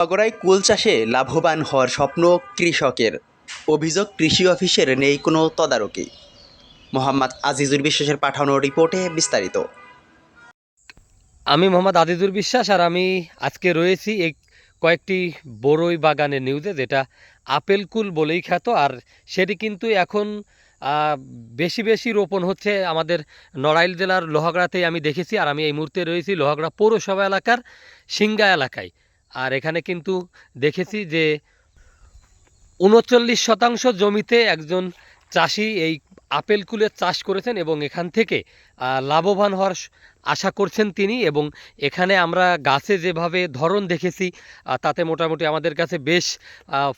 বগুড়ায় কুল চাষে লাভবান হওয়ার স্বপ্ন কৃষকের, অভিযোগ কৃষি অফিসের নেই কোনো তদারকি। মোহাম্মদ আজিজুর বিশ্বাসের পাঠানো রিপোর্টে বিস্তারিত। আমি মোহাম্মদ আজিজুর বিশ্বাস, আর আমি আজকে রয়েছি এই কয়েকটি বড়ই বাগানের নিউজে, যেটা আপেল কুল বলেই খ্যাত। আর সেটি কিন্তু এখন বেশি বেশি রোপণ হচ্ছে আমাদের নড়াইল জেলার লোহাগড়াতেই আমি দেখেছি। আর আমি এই মুহূর্তে রয়েছি লোহাগড়া পৌরসভা এলাকার সিংগা এলাকায়। আর এখানে কিন্তু দেখেছি যে ৩৯% জমিতে একজন চাষি এই আপেল কুলের চাষ করেছেন এবং এখান থেকে লাভবান হওয়ার আশা করছেন তিনি। এবং এখানে আমরা গাছে যেভাবে ধরন দেখেছি তাতে মোটামুটি আমাদের কাছে বেশ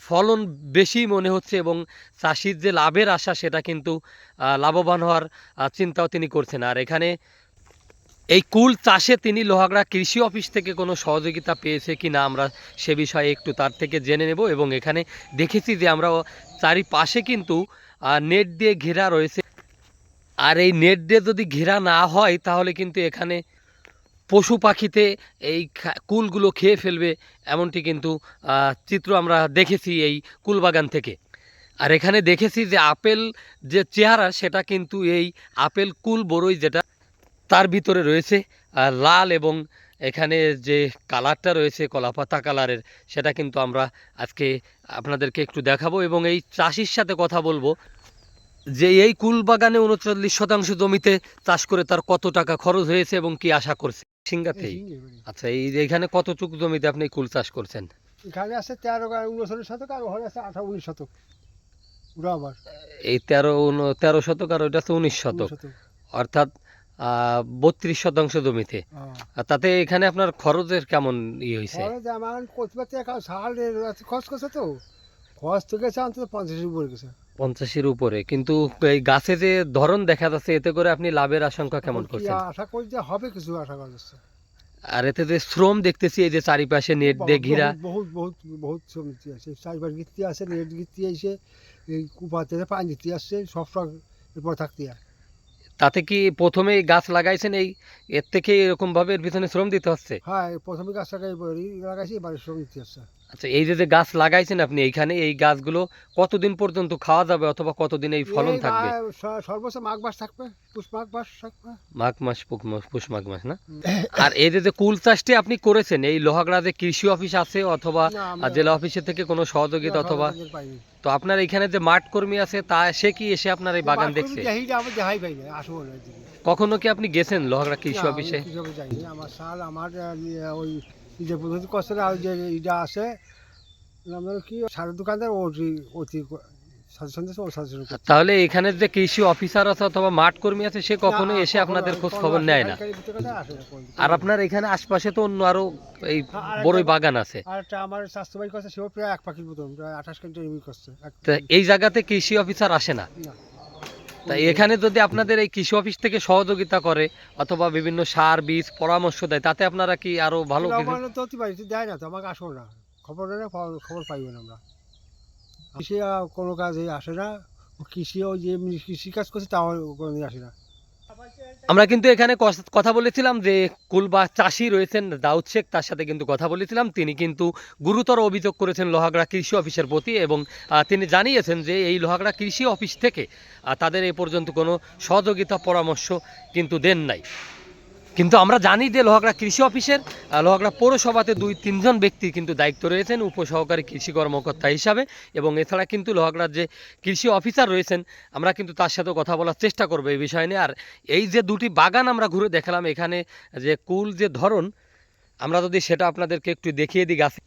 ফলন বেশি মনে হচ্ছে এবং চাষির যে লাভের আশা সেটা কিন্তু লাভবান হওয়ার চিন্তাও তিনি করছেন। আর এখানে এই কুল চাষে তিনি লোহাগড়া কৃষি অফিস থেকে কোনো সহযোগিতা পেয়েছে কি না আমরা সে বিষয়ে একটু তার থেকে জেনে নেব। এবং এখানে দেখেছি যে আমরা চারিপাশে কিন্তু নেট দিয়ে ঘেরা রয়েছে। আর এই নেট দিয়ে যদি ঘেরা না হয় তাহলে কিন্তু এখানে পশু পাখিতে এই কুলগুলো খেয়ে ফেলবে, এমনটি কিন্তু চিত্র আমরা দেখেছি এই কুলবাগান থেকে। আর এখানে দেখেছি যে আপেল যে চেহারা সেটা কিন্তু এই আপেল কুল বড়ই যেটা তার ভিতরে রয়েছে লাল, এবং এখানে যে কালারটা রয়েছে কলাপাতা কালারের সেটা কিন্তু আমরা আজকে আপনাদেরকে একটু দেখাবো এবং এই চাষির সাথে কথা বলবো যে এই কুল বাগানে ৩৯% জমিতে চাষ করে তার কত টাকা খরচ হয়েছে এবং কি আশা করছে। সিঙ্গাতেই। আচ্ছা, এই যে এখানে কতটুকু জমিতে আপনি কুল চাষ করছেন? এখানে আছে 13-19 শতক, আর ওখানে আছে 18-19 শতক। ওরা আবার এই 13 শতক আর ওইটা হচ্ছে 19 শতক, অর্থাৎ 32% জমিতে। আর তাতে এখানে আপনার খরচের কেমন হয়েছে? খরচ আমার করতে সার খরচ করছে, তো খরচ তো গেছে অন্তত 50-এর উপরে গেছে। 50-এর উপরে, কিন্তু এই গাছে যে ধরন দেখা যাচ্ছে এতে করে আপনি লাভের আশঙ্কা কেমন করছেন? আশা করি যে হবে, কিছু আশা করা যাচ্ছে। আর এতে যে শ্রম দেখতেছি এই যে চারিপাশে নেট দিয়ে ঘিরা, বহুত বহুত বহুত সমিতি আছে, চারবার গিত্তি আছে, নেট গিত্তি এসে এই কুপাতে পানি গিত্তি আসছে, সব এরপর থাকতে হয়। তাতে কি প্রথমে গাছ লাগাইছেন এই এর থেকে এরকম ভাবে এর পিছনে শ্রম দিতে হচ্ছে? হ্যাঁ, প্রথমে গাছ লাগাইছি, এবারে শ্রম দিতে আসছে। আচ্ছা, এই যে গাছ লাগাইছেন আপনি এইখানে, এই গাছগুলো কতদিন পর্যন্ত খাওয়া যাবে অথবা কতদিন এই ফলন থাকবে? সর্বোচ্চ মাঘ মাস থাকবে, মাঘ মাস থাকবে। মাঘ মাস, পুষ মাঘ মাস না? আর এই যে কুল চাষটি আপনি করেছেন এই লোহাগড়া যে কৃষি অফিস আছে অথবা জেলা অফিসের থেকে কোনো সহযোগিতা অথবা, তো আপনার এখানে যে মাঠ কর্মী আছে তা সে কি এসে আপনার এই বাগান দেখছে? কখনো কি আপনি গেছেন লোহাগড়া কৃষি অফিসে? আমার সাল আমার ওই যে পদ্ধতি কষ্ট আর যে ইটা আছে কি সারের দোকানদার তাহলে এখানে যে কৃষি অফিসার আছে অথবা মাঠ কর্মী আছে সে কখনো এসে আপনাদের খোঁজ খবর নেয় না? আর আপনার এখানে আশপাশে তো অন্য আরো এই বড়ই বাগান আছে। আমার স্বাস্থ্য ভাই করছে, সেও প্রায় 1 পাখির মতন, প্রায় 28 কুইন্টাল করছে। এই জায়গাতে কৃষি অফিসার আসে না? তাই এখানে যদি আপনাদের এই কৃষি অফিস থেকে সহযোগিতা করে অথবা বিভিন্ন সার বীজ পরামর্শ দেয় তাতে আপনারা কি আরো ভালো কিছু? দেয় না তো, আমাকে আসো না, খবর দেয় না, খবর পাইব না আমরা। কৃষি কোনো কাজে আসে না, কৃষিও যে কৃষি কাজ করছে তাও কোনোদিন আসে না। আমরা কিন্তু এখানে কথা বলেছিলাম যে কুলবা চাষি রয়েছেন দাউদ শেখ, তার সাথে কিন্তু কথা বলেছিলাম। তিনি কিন্তু গুরুতর অভিযোগ করেছেন লোহাগড়া কৃষি অফিসের প্রতি এবং তিনি জানিয়েছেন যে এই লোহাগড়া কৃষি অফিস থেকে তাদের এই পর্যন্ত কোনো সহযোগিতা পরামর্শ কিন্তু দেন নাই। কিন্তু আমরা জানি যে লোহাগড়া কৃষি অফিসের লোহাগড়া পৌরসভাতে 2-3 জন ব্যক্তি কিন্তু দায়িত্ব রয়েছেন উপসহকারী কৃষি কর্মকর্তা হিসাবে, এবং এছাড়া কিন্তু লোহাগড়ার যে কৃষি অফিসার রয়েছেন আমরা কিন্তু তার সাথে কথা বলার চেষ্টা করবো এই বিষয় নিয়ে। আর এই যে দুটি বাগান আমরা ঘুরে দেখালাম, এখানে যে কুল যে ধরন আমরা যদি সেটা আপনাদেরকে একটু দেখিয়ে দিই গাছে,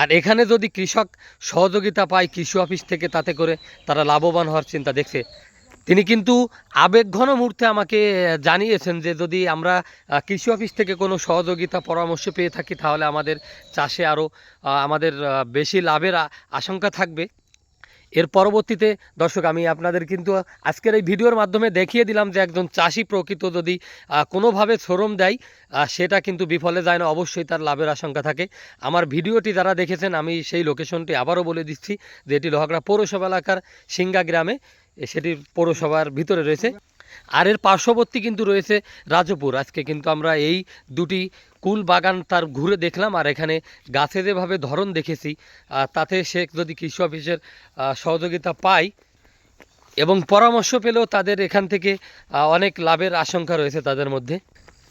আর এখানে যদি কৃষক সহযোগিতা পায় কৃষি অফিস থেকে তাতে করে তারা লাভবান হওয়ার চিন্তা দেখছে। তিনি কিন্তু আবেগঘন মুহূর্তে আমাকে জানিয়েছেন যে যদি আমরা কৃষি অফিস থেকে কোনো সহযোগিতা পরামর্শ পেয়ে থাকি তাহলে আমাদের চাষে আরও আমাদের বেশি লাভের আশঙ্কা থাকবে। এর পরবর্তীতে দর্শক আমি আপনাদের কিন্তু আজকের এই ভিডিওর মাধ্যমে দেখিয়ে দিলাম যে একজন চাষি প্রকৃত যদি কোনোভাবে শ্রম দেয় সেটা কিন্তু বিফলে যায় না, অবশ্যই তার লাভের আশঙ্কা থাকে। আমার ভিডিওটি যারা দেখেছেন আমি সেই লোকেশনটি আবারও বলে দিচ্ছি যে এটি লোহাগড়া পৌরসভা এলাকার সিংগা গ্রামে, সেটির পৌরসভার ভিতরে রয়েছে। আর এর পার্শ্ববর্তী কিন্তু রয়েছে রাজপুর। আজকে কিন্তু আমরা এই দুটি কুল বাগান তার ঘুরে দেখলাম, আর এখানে গাছে যেভাবে ধরন দেখেছি তাতে সে যদি কৃষি অফিসের সহযোগিতা পায় এবং পরামর্শ পেলেও তাদের এখান থেকে অনেক লাভের আশঙ্কা রয়েছে তাদের মধ্যে।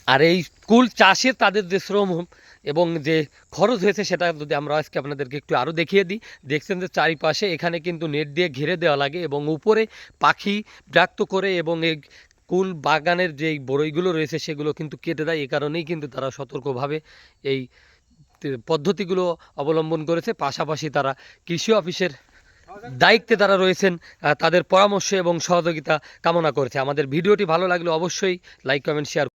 আর এই কুল চাষে তাদের যে শ্রম এবং যে খরচ হয়েছে সেটা যদি আমরা আজকে আপনাদেরকে একটু আরও দেখিয়ে দিই। দেখছেন যে চারিপাশে এখানে কিন্তু নেট দিয়ে ঘিরে দেওয়া লাগে এবং উপরে পাখি বিরক্ত করে এবং এই কুল বাগানের যেই বড়ইগুলো রয়েছে সেগুলো কিন্তু কেটে দেয়। এ কারণেই কিন্তু তারা সতর্কভাবে এই পদ্ধতিগুলো অবলম্বন করেছে। পাশাপাশি তারা কৃষি অফিসের দায়িত্বে তারা রয়েছেন, তাদের পরামর্শ এবং সহযোগিতা কামনা করেছে। আমাদের ভিডিওটি ভালো লাগলে অবশ্যই লাইক, কমেন্ট, শেয়ার